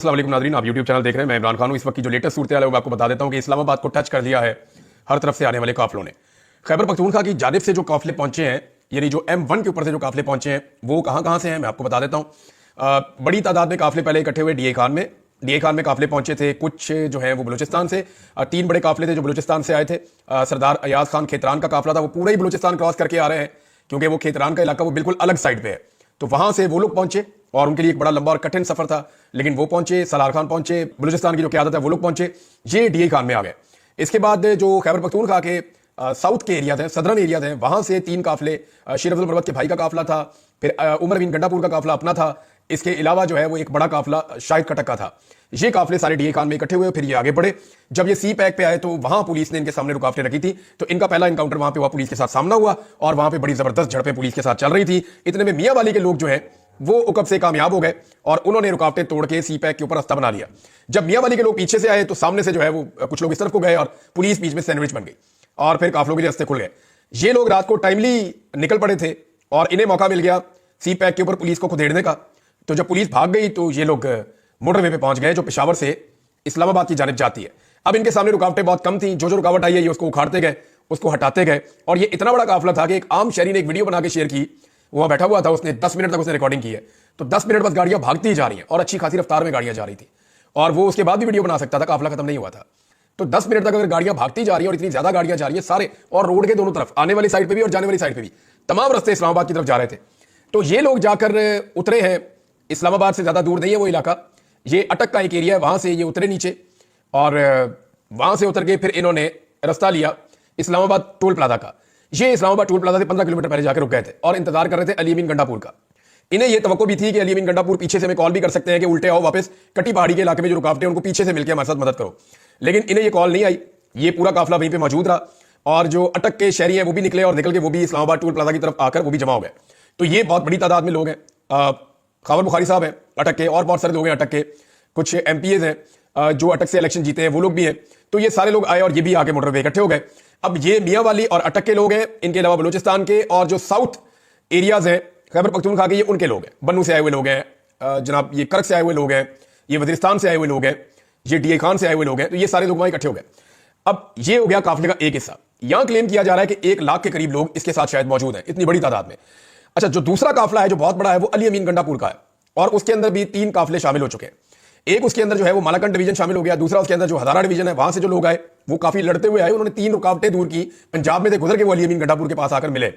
अस्सलाम वालेकुम नाज़रीन, आप यूट्यूब चैनल देख रहे हैं। मैं इमरान खान हूं। इस वक्त की जो लेटेस्ट सूरत है वो मैं आपको बता देता हूं कि इस्लामाबाद को टच कर दिया है हर तरफ से आने वाले काफिलों ने। खैबर पख्तूनख्वा की जानिब से जो काफिले पहुंचे हैं, यानी जो M1 के ऊपर से जो काफिले पहुंचे हैं, वो कहां कहां से हैं मैं आपको बता देता हूं। बड़ी तादाद में काफिले पहले इकट्ठे हुए डीए खान में। डीए खान में काफिले पहुंचे थे, कुछ जो है वो बलूचिस्तान से। 3 बड़े काफिले थे जो बलूचिस्तान से आए थे। सरदार अयाज खान खेतरान का काफिला था, वो पूरा ही बलूचिस्तान क्रॉस करके आ रहे हैं, क्योंकि वो खेतरान का इलाका वो बिल्कुल अलग साइड पे है। तो वहां से वो लोग पहुंचे और उनके लिए एक बड़ा लंबा और कठिन सफर था, लेकिन वो पहुंचे। सलार खान पहुंचे, बलूचिस्तान की जो क़यादत है वो लोग पहुंचे, ये डीए खान में आ गए। इसके बाद जो खैबर पख्तूनख्वा के साउथ के एरिया थे, सदरन एरिया थे, वहां से 3 काफिले, शेर अफजल मरवत के भाई का काफिला था, फिर उमर बिन गंडापुर का काफिला अपना था। इसके अलावा जो है वो एक बड़ा काफिला शाहिद कटक का था। ये काफिले सारे डीए खान में इकट्ठे हुए, फिर ये आगे बढ़े। जब ये सी पैक पे आए तो वहां पुलिस ने इनके सामने रुकावटें रखी थी, तो इनका पहला इनकाउंटर वहां पे हुआ, पुलिस के साथ सामना हुआ और वहां पे बड़ी जबरदस्त झड़पें पुलिस के साथ चल रही थी। इतने में मियां वाली के लोग जो है वो उकब से कामयाब हो गए और उन्होंने रुकावटें तोड़ के सी पैक के ऊपर रास्ता बना लिया। जब मियां वाली के लोग पीछे से आए तो सामने से जो है वो कुछ लोग इस तरफ को गए और पुलिस बीच में सैंडविच बन गई और फिर काफिलों के लिए रास्ते खुल गए। ये लोग रात को टाइमली निकल पड़े थे और इन्हें मौका मिल गया सी पैक के ऊपर पुलिस को खुदेड़ने का। तो जब पुलिस भाग गई तो ये लोग मोटरवे पे पहुंच गए, जो पेशावर से इस्लामाबाद की जानिब जाती है। अब इनके सामने रुकावटें बहुत कम थी, जो रुकावट आई है ये उसको उखाड़ते गए, उसको हटाते गए। और ये इतना बड़ा काफिला था कि एक आम शहरी ने एक वीडियो बना के शेयर की, वहां बैठा हुआ था, उसने 10 मिनट तक उसने रिकॉर्डिंग की है। तो 10 मिनट बस गाड़ियां भागती ही जा रही हैं और अच्छी खासी रफ्तार में गाड़ियां जा रही थी, और वो उसके बाद भी वीडियो बना सकता था, काफिला खत्म नहीं हुआ था। तो 10 मिनट तक अगर गाड़ियां भागती जा रही है और इतनी ज्यादा गाड़ियां जा रही है सारे, और रोड के दोनों तरफ, आने वाली साइड पे भी और जाने वाली साइड पे भी, तमाम रास्ते इस्लामाबाद की तरफ जा रहे थे। तो ये लोग जाकर उतरे हैं, इस्लामाबाद से ज्यादा दूर नहीं है वो इलाका, ये अटक का एक एरिया है, वहां से ये उतरे नीचे और वहां से उतर के फिर इन्होंने रास्ता लिया इस्लामाबाद टोल प्लाजा का। ये इस्लामाबाद टोल प्लाजा से 15 किलोमीटर पहले जाकर रुक गए थे और इंतजार कर रहे थे अली अमीन गंडापुर का। इन्हें यह तवक्को भी थी कि अली अमीन गंडापुर पीछे से हमें कॉल भी कर सकते हैं कि उल्टे आओ वापस, कटी पहाड़ी के इलाके में जो रुकावटें उनको पीछे से मिलकर हमारे साथ मदद करो। लेकिन इन्हें यह कॉल नहीं आई, ये पूरा काफिला वहीं पे मौजूद रहा और जो अटक के शहरी हैं वो भी निकले और निकल के वो भी इस्लामाबाद टोल प्लाजा की तरफ आकर वो भी जमा हो गए। तो ये बहुत बड़ी तादाद में लोग हैं। खावर बुखारी साहब हैं अटक के, और बहुत सारे लोग हैं अटक के, कुछ MPs हैं जो अटक से इलेक्शन जीते हैं, वो लोग भी हैं। तो ये सारे लोग आए और ये भी आके मोटर पे इकट्ठे हो गए। अब ये मियां वाली और अटक के लोग हैं, इनके अलावा बलूचिस्तान के और जो साउथ एरियाज हैं खैबर पख्तूनख्वा के, ये उनके लोग हैं। बन्नू से आए हुए लोग हैं, जनाब ये कर्क से आए हुए लोग हैं, ये वजीरिस्तान से आए हुए लोग हैं, ये डीए खान से आए हुए लोग हैं। तो ये सारे लोग वहां इकट्ठे हो गए। अब ये हो गया काफिले का एक हिस्सा। यहां क्लेम किया जा रहा है कि 1 लाख के करीब लोग इसके साथ शायद मौजूद हैं, इतनी बड़ी तादाद में। अच्छा, जो दूसरा काफिला है जो बहुत बड़ा है वो अली अमीन गंडापुर का है, और उसके अंदर भी 3 काफिले शामिल हो चुके हैं। एक उसके अंदर जो है वो मालाकंड डिवीजन शामिल हो गया, दूसरा उसके अंदर जो हजारा डिवीजन है वहां से जो लोग आए वो काफी लड़ते हुए आए, उन्होंने 3 रुकावटें दूर की, पंजाब में से गुजर के वो अली अमीन गंडापुर के पास आकर मिले।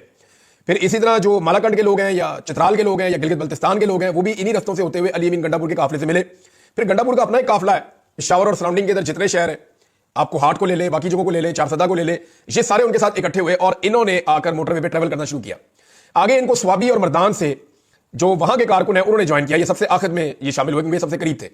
फिर इसी तरह जो मालाकंड के लोग हैं या चित्राल के लोग हैं या गिलगित बल्तिस्तान के लोग हैं वो भी इन्हीं रस्तों से होते हुए अली अमीन गंडापुर के काफिले से मिले। फिर गंडापुर का अपना एक काफिला है, पेशावर और सराउंडिंग के इधर जितने शहर हैं, आपको हाट को ले ले, बाकी जगहों को ले ले, चारसदा को ले ले, ये सारे उनके साथ इकट्ठे हुए और इन्होंने आकर मोटरवे पे ट्रेवल करना शुरू किया। आगे इनको स्वाबी और मर्दान से जो वहां के कारकुन है उन्होंने ज्वाइन किया, ये सबसे आखिर में ये शामिल हुए क्योंकि सबसे करीब थे।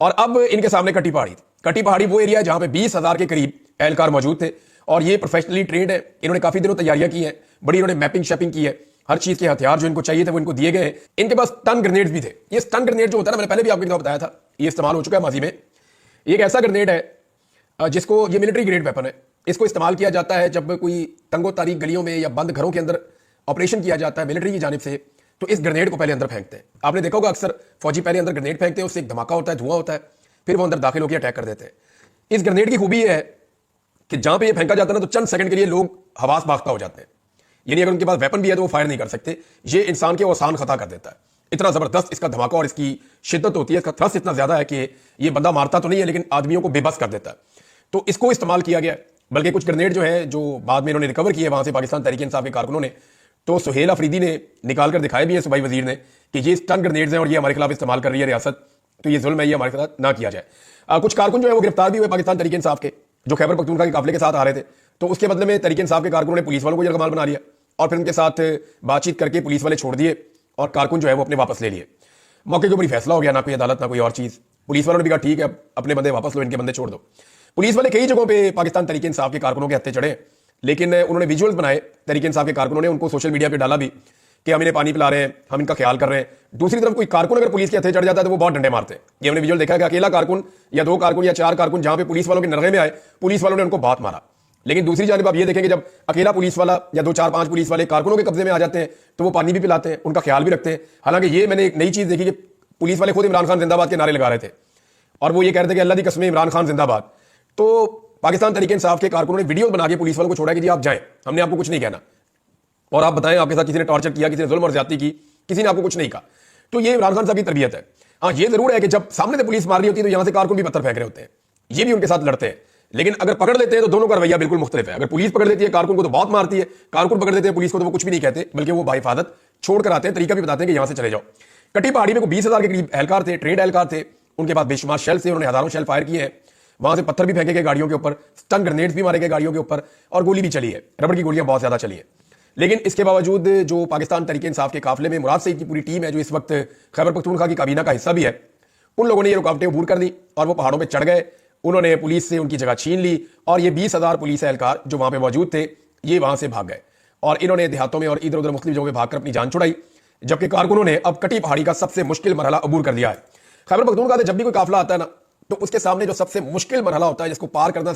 और अब इनके सामने कटी पहाड़ी थी। कटी पहाड़ी वो एरिया है जहां पे 20,000 के करीब एहलकार मौजूद थे और ये प्रोफेशनली ट्रेंड है। इन्होंने काफी दिनों तैयारियां की हैं, बड़ी इन्होंने मैपिंग शैपिंग की है, हर चीज के हथियार जो इनको चाहिए थे वो इनको दिए गए। इनके पास स्टन ग्रेनेड्स भी थे। ये स्टन ग्रेनेड जो होता है ना, मैंने पहले भी आपको बताया था, ये इस्तेमाल हो चुका है माजी में। एक ऐसा ग्रेनेड है जिसको, ये मिलिट्री ग्रेड वेपन है, इसको इस्तेमाल किया जाता है जब कोई तंगो तारीख गलियों में या बंद घरों के अंदर ऑपरेशन किया जाता है मिलिट्री की जानिब से, तो इस ग्रेनेड को पहले अंदर फेंकते हैं। आपने देखा होगा अक्सर फौजी पहले अंदर ग्रेनेड फेंकते हैं, उससे एक धमाका होता है, धुआं होता है, फिर वो अंदर दाखिल होकर अटैक कर देते हैं। इस ग्रेनेड की खूबी है कि जहां पे ये फेंका जाता है ना, तो चंद सेकंड के लिए लोग हवास बाख्ता हो जाते हैं, यानी अगर उनके पास वेपन भी है तो वो फायर नहीं कर सकते। ये इंसान के आसान खता कर देता है। इतना जबरदस्त इसका धमाका और इसकी शिद्दत होती है, इसका थ्रस्ट इतना ज्यादा है कि ये बंदा मारता तो नहीं है लेकिन आदमियों को बेबस कर देता है। तो इसको इस्तेमाल किया गया। बल्कि कुछ ग्रेनेड जो है जो बाद में इन्होंने रिकवर किए वहां से पाकिस्तान तहरीक इंसाफ के कारकुनों ने, तो सुहेल अफरीदी ने निकाल कर दिखाया भी है सूबाई वजीर ने कि ये स्टन ग्रेनेड्स हैं और ये हमारे खिलाफ इस्तेमाल कर रही है रियासत, तो ये जुल्म है, ये हमारे साथ ना किया जाए। कुछ कारकुन जो है वो गिरफ्तार भी हुए पाकिस्तान तहरीक इंसाफ के, जो खैबर पख्तूनख्वा के काफिले के साथ आ रहे थे। तो उसके बदले में तहरीक इंसाफ के कारकुनों ने पुलिस वालों को यरगमाल बना लिया और फिर उनके साथ बातचीत करके पुलिस वाले छोड़ दिए और कारकुन जो है वो अपने वापस ले लिए। मौके के ऊपर ही फैसला हो गया, ना कोई अदालत ना कोई और चीज। पुलिस वालों ने भी कहा ठीक है अपने बंदे वापस लो, इनके बंदे छोड़ दो। पुलिस वाले कई जगहों पे पाकिस्तान तहरीक इंसाफ के कारकुनों के हत्थे चढ़े, लेकिन उन्होंने विजुअल्स बनाए तहरीक इंसाफ के कारकुनों ने, उनको सोशल मीडिया पे डाला भी कि हम इन्हें पानी पिला रहे हैं, हम इनका ख्याल कर रहे हैं। दूसरी तरफ कोई कारकुन अगर पुलिस के हत्थे चढ़ जाता है तो वो बहुत डंडे मारते हैं। ये हमने विजुअल देखा कि अकेला कारकुन या 2 कारकुन या 4 कारकुन जहां पे पुलिस वालों के नरगे में आए, पुलिस वालों ने उनको बहुत मारा। लेकिन दूसरी जानिब आप ये देखेंगे जब अकेला पुलिस वाला या 2 4 5 पुलिस वाले कारकुनों के कब्जे में आ जाते हैं तो वो पानी भी पिलाते हैं, उनका ख्याल भी रखते हैं। हालांकि ये मैंने एक नई चीज देखी कि पुलिस वाले खुद इमरान खान जिंदाबाद के नारे लगा रहे थे और वो ये कह रहे थे कि अल्लाह की कसम इमरान खान जिंदाबाद। तो पाकिस्तान तहरीक इंसाफ के कारकुनों ने वीडियो बना के पुलिस वालों को छोड़ा कि जी आप जाएं, हमने आपको कुछ नहीं कहना, और आप बताएं आपके साथ किसी ने टॉर्चर किया, किसी ने जुल्म और ज्यादती की, किसी ने आपको कुछ नहीं कहा। तो ये इमरान खान साहब की तरबियत है। हाँ, ये जरूर है कि जब सामने से पुलिस मार रही होती है तो यहां से कारकुन भी पत्थर फेंक रहे होते हैं, ये भी उनके साथ लड़ते हैं। लेकिन अगर पकड़ लेते हैं तो दोनों का रवैया बिल्कुल मुख्तलिफ है। अगर पुलिस पकड़ लेती है कारकुन को तो बहुत मारती है, कारकुन पकड़ लेते हैं पुलिस को तो वो कुछ भी नहीं कहते, बल्कि वो बाहिफाजत छोड़ कर आते हैं, तरीका भी बताते हैं कि यहां से चले जाओ। कटी पहाड़ी में 20,000 के करीब एहलकार थे, ट्रेड एहलकार थे, उनके पास बेशुमार शेल थे, उन्होंने हजारों शेल फायर किए हैं। वहां से पत्थर भी फेंके गए गाड़ियों के ऊपर, स्टन ग्रेनेड्स भी मारे गए गाड़ियों के ऊपर, और गोली भी चली है, रबड़ की गोलियां बहुत ज्यादा चली है। लेकिन इसके बावजूद जो पाकिस्तान तहरीक इंसाफ के काफिले में मुराद सईद की पूरी टीम है, जो इस वक्त खैबर पख्तूनख्वा की काबीना का हिस्सा भी है, उन लोगों ने ये रुकावटें अबूर कर दी और वो पहाड़ों पर चढ़ गए। उन्होंने पुलिस से उनकी जगह छीन ली और ये 20,000 पुलिस एहलकार जो वहां पे मौजूद थे ये वहां से भाग गए और इन्होंने देहातों में और इधर उधर मुख्तलिफ जगहों पे भागकर अपनी जान छुड़ाई। जबकि कारकुनों ने अब कटी पहाड़ी का सबसे मुश्किल मरहला अबूर कर दिया है। खैबर पख्तूनख्वा से जब भी कोई काफिला आता है ना, तो उसके सामने जो सबसे मुश्किल मरहला होता है जिसको पार करना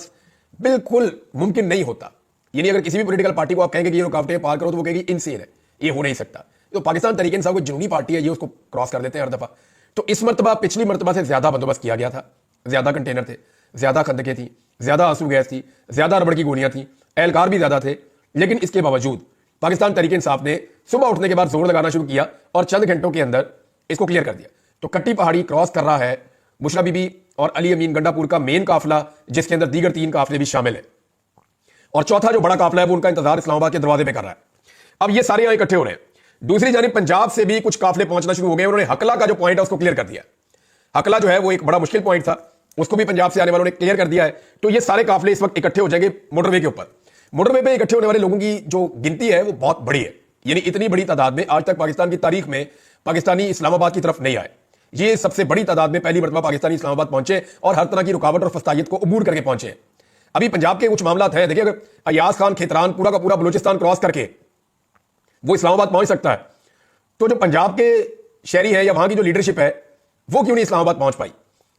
बिल्कुल मुमकिन नहीं होता, यानी अगर किसी भी पॉलिटिकल पार्टी को आप कहेंगे कि ये रुकावटें पार करो तो वो कहेगी इनसेन है, ये हो नहीं सकता। तो पाकिस्तान तहरीक इंसाफ कोई जुनूनी पार्टी है, ये उसको क्रॉस कर देते हैं हर दफा। तो इस मरतबा पिछली मरतबा से ज्यादा बंदोबस्त किया गया था, ज्यादा कंटेनर थे, ज्यादा खंदकें थी, ज्यादा आंसू गैस थी, ज्यादा रबड़ की गोलियां थी, एहलकार भी ज्यादा थे। लेकिन इसके बावजूद पाकिस्तान तहरीक इंसाफ ने सुबह उठने के बाद जोर लगाना शुरू किया और चंद घंटों के अंदर इसको क्लियर कर दिया। तो कट्टी पहाड़ी क्रॉस कर रहा है बुशरा बीबी और अली अमीन गंडापुर का मेन काफिला, जिसके अंदर दीगर 3 काफिले भी शामिल है, और चौथा जो बड़ा काफिला है वो उनका इंतजार इस्लामाबाद के दरवाजे पे कर रहा है। अब ये सारे यहां इकट्ठे हो रहे हैं। दूसरी जानिब पंजाब से भी कुछ काफिले पहुंचना शुरू हो गए। उन्होंने हकला का जो पॉइंट है उसको क्लियर कर दिया। हकला जो है वो एक बड़ा मुश्किल पॉइंट था, उसको भी पंजाब से आने वालों ने क्लियर कर दिया है। तो ये सारे काफिले इस वक्त इकट्ठे हो जाएंगे मोटरवे के ऊपर। मोटरवे पे इकट्ठे होने वाले लोगों की जो गिनती है वो बहुत बड़ी है, यानी इतनी बड़ी तादाद में आज तक पाकिस्तान की तारीख में पाकिस्तानी इस्लामाबाद की तरफ नहीं आए। ये सबसे बड़ी तादाद में पहली मरतबा पाकिस्तानी इस्लामाबाद पहुंचे और हर तरह की रुकावट और फस्तायत को अबूर करके पहुंचे। अभी पंजाब के कुछ मामला है, देखिए, अगर अयाज खान खेतरान पूरा का पूरा बलूचिस्तान क्रॉस करके वो इस्लामाबाद पहुंच सकता है, तो जो पंजाब के शहरी है या वहां की जो लीडरशिप है वो क्यों नहीं इस्लामाबाद पहुंच पाई?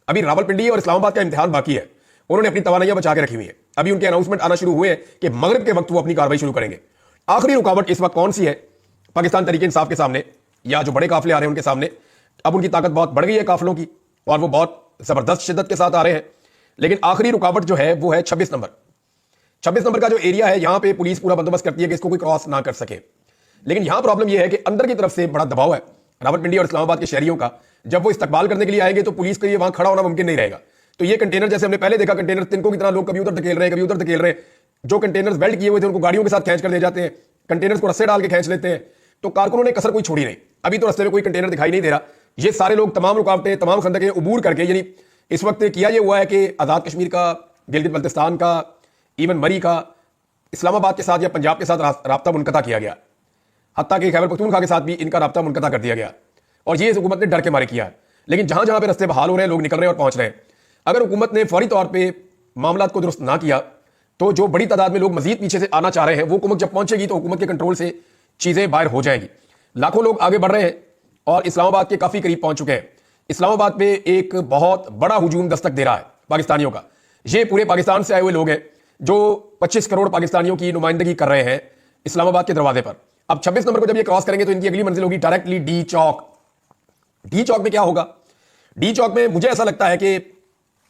अभी रावलपिंडी और इस्लामाबाद का इम्तिहान बाकी है। उन्होंने अपनी तवानाइयां बचा के रखी हुई है। अभी उनके अनाउंसमेंट आना शुरू हुए हैं कि मगरिब के वक्त वो अपनी कार्रवाई शुरू करेंगे। आखिरी रुकावट इस वक्त कौन सी है पाकिस्तान तहरीक इंसाफ के सामने या जो बड़े काफिले आ रहे हैं उनके सामने? अब उनकी ताकत बहुत बढ़ गई है काफिलों की और वो बहुत जबरदस्त शिद्दत के साथ आ रहे हैं। लेकिन आखिरी रुकावट जो है वो है 26 नंबर। 26 नंबर का जो एरिया है, यहां पे पुलिस पूरा बंदोबस्त करती है कि इसको कोई क्रॉस ना कर सके। लेकिन यहां प्रॉब्लम यह है कि अंदर की तरफ से बड़ा दबाव है रावलपिंडी और इस्लामाबाद के शहरियों का। जब वो इस्तकबाल करने के लिए आएंगे तो पुलिस के लिए वहां खड़ा होना मुमकिन नहीं रहेगा। तो ये कंटेनर, जैसे हमने पहले देखा, कंटेनर तिनकों की तरह लोग कभी उधर धकेल रहे हैं, कभी उधर धकेल रहे हैं। जो कंटेनर्स बेल्ट किए हुए थे उनको गाड़ियों के साथ खींच कर ले जाते हैं, कंटेनर्स को रस्से डाल के खींच लेते हैं। तो कारकुनों ने कसर कोई छोड़ी नहीं। अभी तो रस्ते में कोई कंटेनर दिखाई नहीं दे रहा। ये सारे लोग तमाम रुकावटें, तमाम खंदकें अबूर करके, यानी इस वक्त किया यह हुआ है कि आजाद कश्मीर का, गिलगित बल्तिस्तान का, इवन मरी का इस्लामाबाद के साथ या पंजाब के साथ राब्ता मुनक़ता किया गया। हत्ता कि खैबर पख्तूनख्वा के साथ भी इनका राब्ता मुनक़ता कर दिया गया और ये हुकूमत ने डर के मारे किया है। लेकिन जहां जहां पे रस्ते बहाल हो रहे हैं, लोग निकल रहे हैं और पहुंच रहे हैं, अगर हुकूमत ने फौरी तौर पर मामला को दुरुस्त ना किया तो जो बड़ी तादाद में लोग मजीद पीछे से आना चाह रहे हैं वो हुकूमत जब पहुंचेगी तो हुकूमत के कंट्रोल से चीजें बाहर हो जाएंगी। लाखों लोग आगे बढ़ रहे हैं और इस्लामाबाद के काफी करीब पहुंच चुके हैं। इस्लामाबाद पे एक बहुत बड़ा हुजूम दस्तक दे रहा है पाकिस्तानियों का। ये पूरे पाकिस्तान से आए हुए लोग हैं जो 25 करोड़ पाकिस्तानियों की नुमाइंदगी कर रहे हैं इस्लामाबाद के दरवाजे पर। अब 26 नंबर को जब ये क्रॉस करेंगे तो इनकी अगली मंजिल होगी डायरेक्टली डी चौक। डी चौक में क्या होगा? डी चौक में मुझे ऐसा लगता है कि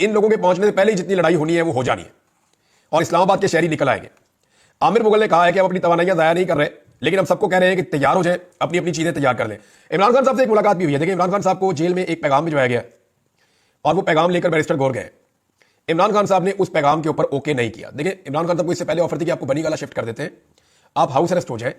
इन लोगों के पहुंचने से पहले ही जितनी लड़ाई होनी है वो हो जानी है और इस्लामाबाद के शहरी निकल आएंगे। आमिर मुगल ने कहा है कि हम अपनी तवानाइयां जाया नहीं कर रहे, लेकिन हम सबको कह रहे हैं कि तैयार हो जाए, अपनी अपनी चीजें तैयार कर लें। इमरान खान साहब से एक मुलाकात भी हुई है। देखिए, इमरान खान साहब को जेल में एक पैगाम भिजवाया गया और वो पैगाम लेकर बैरिस्टर गौर गए। इमरान खान साहब ने उस पैगाम के ऊपर ओके नहीं किया। देखिए, इमरान खान साहब को इससे पहले ऑफर थी कि आपको बनी गाला शिफ्ट कर देते हैं, आप हाउस अरेस्ट हो जाए,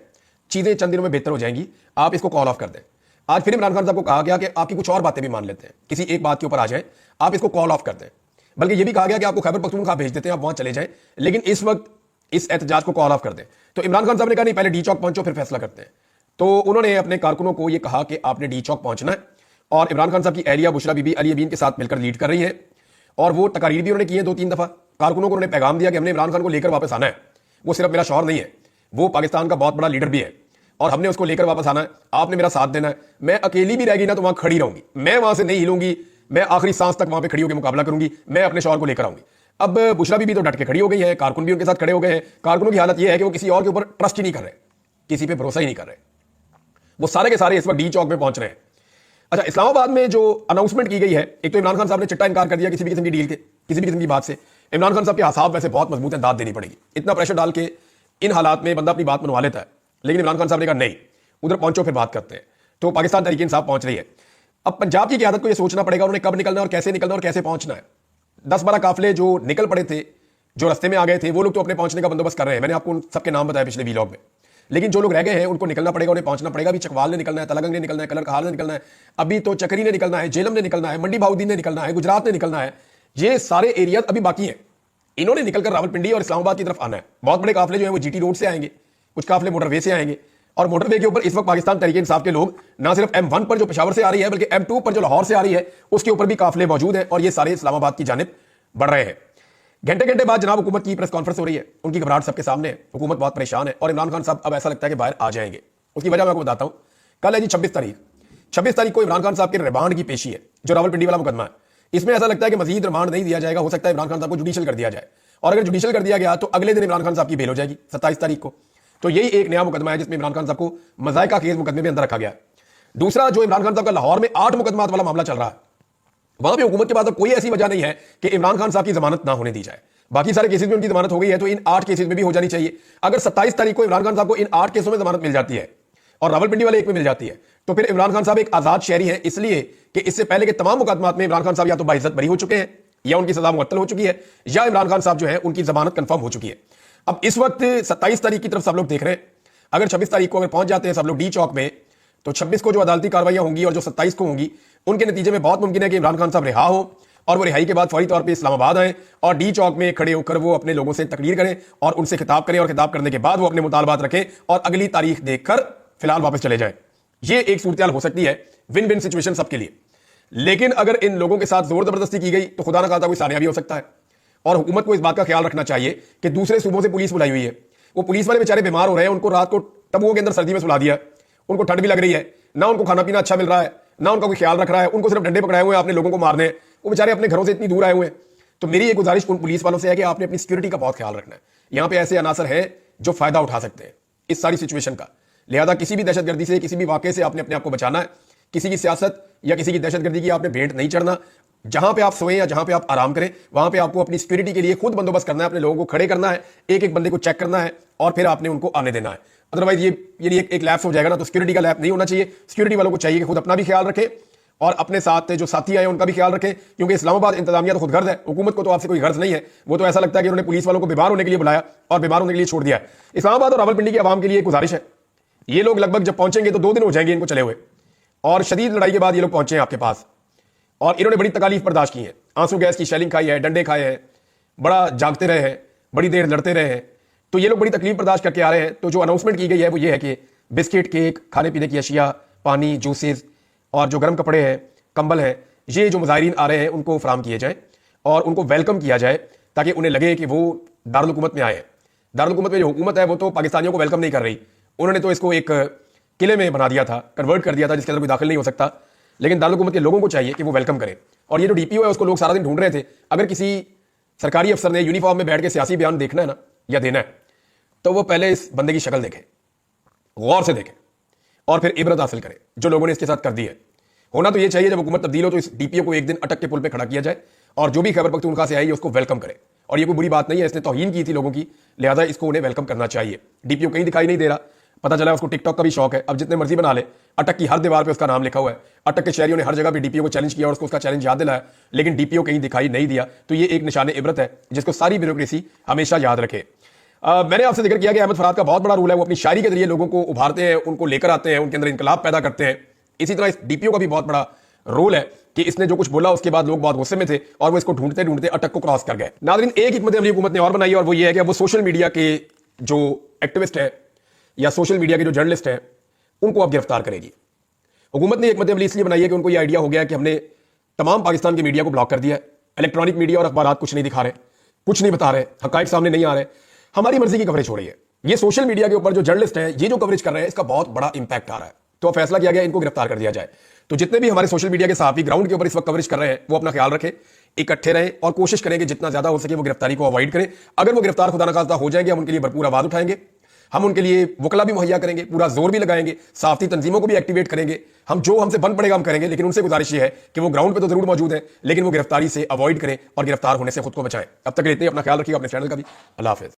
चीजें चंद दिनों में बेहतर हो जाएंगी, आप इसको कॉल ऑफ कर दें। आज फिर इमरान खान साहब को कहा गया कि आपकी कुछ और बातें भी मान लेते हैं, किसी एक बात के ऊपर आ जाए, आप इसको कॉल ऑफ कर दें। बल्कि यह भी कहा गया कि आपको खैबर पख्तूनख्वा भेज देते हैं, आप वहां चले जाएं, लेकिन इस वक्त इस एहतजाज को कॉल ऑफ कर दें। तो इमरान खान साहब ने कहा नहीं, पहले डी चौक पहुंचो फिर फैसला करते हैं। तो उन्होंने अपने कारकुनों को यह कहा कि आपने डी चौक पहुंचना है और इमरान खान साहब की एहलिया बुशरा बीबी अली अमीन के साथ मिलकर लीड कर रही है और वो तकारीर भी उन्होंने की है 2-3 दफा। कारकुनों को उन्होंने पैगाम दिया कि हमने इमरान खान को लेकर वापस आना है। वो सिर्फ मेरा शौहर नहीं है, वो पाकिस्तान का बहुत बड़ा लीडर भी है और हमने उसको लेकर वापस आना है। आपने मेरा साथ देना है। मैं अकेली भी रहेगी ना तो वहां खड़ी रहूंगी, मैं वहां से नहीं हिलूंगी, मैं आखिरी सांस तक वहां पे खड़ी होकर मुकाबला करूंगी, मैं अपने शौहर को लेकर आऊंगी। अब बुशरा बीबी तो डट के खड़ी हो गई है, कारकुन भी उनके साथ खड़े हो गए हैं। कारकुनों की हालत यह है कि वो किसी और के ऊपर ट्रस्ट ही नहीं कर रहे, किसी पे भरोसा ही नहीं कर रहे। वो सारे के सारे इस वक्त डी चौक में पहुंच रहे हैं। अच्छा, इस्लामाबाद में जो अनाउंसमेंट की गई है, एक तो इमरान खान साहब ने चिट्टा इनकार कर दिया किसी भी किस्म की डील के, किसी भी किस्म की बात से। इमरान खान साहब के आसाब वैसे बहुत मजबूत हैं, दाद देनी पड़ेगी। इतना प्रेशर डाल के इन हालात में बंदा अपनी बात मनवा लेता है, लेकिन इमरान खान साहब ने कहा नहीं, उधर पहुंचो फिर बात करते हैं। तो पाकिस्तान तहरीक इंसाफ पहुंच रही है। अब पंजाब की क़यादत को यह सोचना पड़ेगा उन्होंने कब निकलना और कैसे निकलना और कैसे पहुंचना है। 10-12 काफिले जो निकल पड़े थे, जो रास्ते में आ गए थे, वो लोग तो अपने पहुंचने का बंदोबस्त कर रहे हैं। मैंने आपको उन सबके नाम बताया पिछले व्लॉग में। लेकिन जो लोग रह गए हैं उनको निकलना पड़ेगा, उन्हें पहुंचना पड़ेगा। अभी चकवाल ने निकलना है, तलगंग ने निकलना है, कलर कहाल ने निकलना है, अभी तो चकरी ने निकलना है, जेलम ने निकलना है, मंडी भाउद्दीन ने निकलना है, गुजरात ने निकलना है। ये सारे एरिया अभी बाकी हैं। इन्होंने निकलकर रावलपिंडी और इस्लामाबाद की तरफ आना है। बहुत बड़े काफिले जो है वो जीटी रोड से आएंगे, कुछ काफिले मोटरवे से आएंगे। और मोटरवे के ऊपर इस वक्त पाकिस्तान तहरीक इंसाफ के लोग ना सिर्फ M1 पर जो पेशावर से आ रही है, बल्कि M2 पर जो लाहौर से आ रही है, उसके ऊपर भी काफिले मौजूद हैं और ये सारे इस्लामाबाद की जानिब बढ़ रहे हैं। घंटे घंटे बाद जनाब हुकूमत की प्रेस कॉन्फ्रेंस हो रही है, उनकी घबराहट सबके सामने है, हुकूमत बहुत परेशान है और इमरान खान साहब अब ऐसा लगता है कि बाहर आ जाएंगे। उसकी वजह मैं आपको बताता हूं। कल है जी 26 तारीख। 26 तारीख को इमरान खान साहब के रिमांड की पेशी है, जो रावलपिंडी वाला मुकदमा है। इसमें ऐसा लगता है कि मजीद रिमांड नहीं दिया जाएगा, हो सकता है इमरान खान साहब को जुडिशियल कर दिया जाए। और अगर जुडिशियल कर दिया गया तो अगले दिन इमरान खान साहब की बेल हो जाएगी 27 तारीख को। तो यही एक नया मुकदमा है जिसमें इमरान खान साहब को मजायका केस मुकदमे में अंदर रखा गया। दूसरा, जो इमरान खान साहब का लाहौर में 8 मुकदमात वाला मामला चल रहा है, वहां पे हुकूमत के पास कोई ऐसी वजह नहीं है कि इमरान खान साहब की जमानत ना होने दी जाए। बाकी सारे केसेस में उनकी जमानत हो गई है, तो इन 8 केसेस में भी हो जानी चाहिए। अगर 27 तारीख को इमरान खान साहब को इन 8 केसों में जमानत मिल जाती है और रावलपिंडी वाले एक में मिल जाती है, तो फिर इमरान खान साहब एक आजाद शहरी है, इसलिए कि इससे पहले के तमाम मुकदमात में इमरान खान साहब या तो बाइज्जत बरी हो चुके हैं, या उनकी सजा मुअत्तल हो चुकी है, या इमरान खान साहब जो है उनकी जमानत कंफर्म हो चुकी है। अब इस वक्त 27 तारीख की तरफ सब लोग देख रहे हैं। अगर 26 तारीख को अगर पहुंच जाते हैं सब लोग डी चौक में, तो 26 को जो अदालती कार्रवाइयां होंगी और जो 27 को होंगी, उनके नतीजे में बहुत मुमकिन है कि इमरान खान साहब रिहा हो और वो रिहाई के बाद फौरी तौर पे इस्लामाबाद आए और डी चौक में खड़े होकर वो अपने लोगों से तकरीर करें और उनसे खिताब करें, और खिताब करने के बाद वो अपने मुतालबात रखें और अगली तारीख देखकर फिलहाल वापस चले जाएं। ये एक सूरत हो सकती है, विन विन सिचुएशन सबके लिए। लेकिन अगर इन लोगों के साथ जोर जबरदस्ती की गई तो खुदा ना खास्ता कोई सानिया भी हो सकता है। और हुकूमत को इस बात का ख्याल रखना चाहिए कि दूसरे सूबों से पुलिस बुलाई हुई है, वो पुलिस वाले बेचारे बीमार हो रहे हैं, उनको रात को तबुओं के अंदर सर्दी में सुला दिया, उनको ठंड भी लग रही है, ना उनको खाना पीना अच्छा मिल रहा है, ना उनका कोई ख्याल रख रहा है, उनको सिर्फ डंडे पकड़ाए हुए हैं, अपने लोगों को मारने, वो बेचारे अपने घरों से इतनी दूर आए हुए हैं। तो मेरी ये गुजारिश उन पुलिस वालों से है कि आपने अपनी सिक्योरिटी का बहुत ख्याल रखना है। यहां पे ऐसे अनासर हैं जो फायदा उठा सकते हैं इस सारी सिचुएशन का। लिहाजा किसी भी दहशतगर्दी से, किसी भी वाकये से आपने अपने आप को बचाना है। किसी की सियासत या किसी की दहशतगर्दी की आपने भेंट नहीं चढ़ना। जहां पे आप सोएं या जहां पे आप आराम करें, वहां पे आपको अपनी सिक्योरिटी के लिए खुद बंदोबस्त करना है, अपने लोगों को खड़े करना है, एक एक बंदे को चेक करना है और फिर आपने उनको आने देना है। अदरवाइज ये एक लैप्स हो जाएगा ना, तो सिक्योरिटी का लैप नहीं होना चाहिए। सिक्योरिटी वालों को चाहिए कि खुद अपना भी ख्याल रखें और अपने साथ जो साथी आए उनका भी ख्याल रखें, क्योंकि इस्लामाबाद इंतजामिया तो खुद गर्ज है, हुकूमत को तो आपसे कोई गर्ज नहीं है। वो तो ऐसा लगता है कि उन्होंने पुलिस वालों को बीमार होने के लिए बुलाया और बीमार होने के लिए छोड़ दिया है। इस्लामाबाद और रावलपिंडी की आवाम के लिए एक गुजारिश है, ये लोग लगभग जब पहुंचेंगे तो 2 दिन हो जाएंगे इनको चले हुए, और शदीद लड़ाई के बाद ये लोग पहुंचे हैं आपके पास और इन्होंने बड़ी तकालीफ बर्दाश्त की है, आंसू गैस की शेलिंग खाई है, डंडे खाए हैं, बड़ा जागते रहे हैं, बड़ी देर लड़ते रहे हैं, तो ये लोग बड़ी तकलीफ बर्दाश्त करके आ रहे हैं। तो जो अनाउंसमेंट की गई है वो ये है कि बिस्किट, केक, खाने पीने की अशिया, पानी, जूसेस और जो गर्म कपड़े हैं, कंबल हैं, ये जो मुजाहिरीन आ रहे हैं उनको फराम किए जाए और उनको वेलकम किया जाए, ताकि उन्हें लगे कि वो दारुल हुकूमत में आए हैं। दारुल हुकूमत में जो हुकूमत है वो तो पाकिस्तानियों को वेलकम नहीं कर रही, उन्होंने तो इसको एक किले में बना दिया था, कन्वर्ट कर दिया था, जिसके अंदर कोई दाखिल नहीं हो सकता। लेकिन दारुल हुकूमत के लोगों को चाहिए कि वो वेलकम करें। और ये जो डीपीओ है उसको लोग सारा दिन ढूंढ रहे थे। अगर किसी सरकारी अफसर ने यूनिफॉर्म में बैठ के सियासी बयान देखना है ना या देना है, तो वो पहले इस बंदे की शक्ल देखे, गौर से देखे और फिर इबरत हासिल करें जो लोगों ने इसके साथ कर दी है। होना तो ये चाहिए जब हुकूमत तब्दील हो तो इस डीपीओ को एक दिन अटक के पुल पे खड़ा किया जाए और जो भी खैबर पख्तूनख्वा से आई है उसको वेलकम करे। और ये कोई बुरी बात नहीं है, इसने तौहीन की थी लोगों की, लिहाजा इसको उन्हें वेलकम करना चाहिए। डीपीओ कहीं दिखाई नहीं दे रहा, पता चला उसको टिकटॉक का भी शौक है, अब जितने मर्जी बना ले। अटक की हर दीवार पे उसका नाम लिखा हुआ है, अटक के शहरियों ने हर जगह पे डीपीओ को चैलेंज किया और उसको उसका चैलेंज याद दिलाया, लेकिन डीपीओ कहीं दिखाई नहीं दिया। तो ये एक निशान इबरत है जिसको सारी ब्यूरोक्रेसी हमेशा याद रखे। मैंने आपसे जिक्र किया कि अहमद फराद का बहुत बड़ा रोल है, वो अपनी शायरी के जरिए लोगों को उभारते हैं, उनको लेकर आते हैं, उनके अंदर इनकलाब पैदा करते हैं। इसी तरह इस डीपीओ का भी बहुत बड़ा रोल है कि इसने जो कुछ बोला उसके बाद लोग बहुत गुस्से में थे और वो इसको ढूंढते ढूंढते अटक को क्रॉस कर गए। नाज़रीन, एक हिकमत अमली हुकूमत ने और बनाई और वो ये है कि अब वो सोशल मीडिया के जो एक्टिविस्ट है या सोशल मीडिया के जो जर्नलिस्ट है उनको अब गिरफ्तार करेगी। हुकूमत ने हिकमत अमली इसलिए बनाई है कि उनको ये आइडिया हो गया कि हमने तमाम पाकिस्तान के मीडिया को ब्लॉक कर दिया है, इलेक्ट्रॉनिक मीडिया और अखबार कुछ नहीं दिखा रहे, कुछ नहीं बता रहे, हकायक सामने नहीं आ रहे, हमारी मर्जी की कवरेज हो रही है। ये सोशल मीडिया के ऊपर जो जर्नलिस्ट है ये जो कवरेज कर रहे हैं इसका बहुत बड़ा इंपैक्ट आ रहा है। तो फैसला किया गया इनको गिरफ्तार कर दिया जाए। तो जितने भी हमारे सोशल मीडिया के साथी ग्राउंड के ऊपर इस वक्त कवरेज कर रहे हैं वो अपना ख्याल रखें, इकट्ठे रहें और कोशिश करें कि जितना ज्यादा हो सके वो गिरफ्तारी को अवॉइड करें। अगर वो गिरफ्तार खुदा न खास्ता हो जाएंगे हम उनके लिए भरपूर आवाज उठाएंगे। हम उनके लिए वकला भी मुहैया करेंगे, पूरा जोर भी लगाएंगे, साफती तंजीमों को भी एक्टिवेट करेंगे। हम जो हमसे बन पड़ेगा हम करेंगे, लेकिन उनसे गुजारिश ये है कि वो ग्राउंड पे तो जरूर मौजूद है, लेकिन वो गिरफ्तारी से अवॉइड करें और गिरफ्तार होने से खुद को बचाएं। अब तक इतने, अपना ख्याल रखिएगा, अपने चैनल का भी। अल्लाह हाफिज।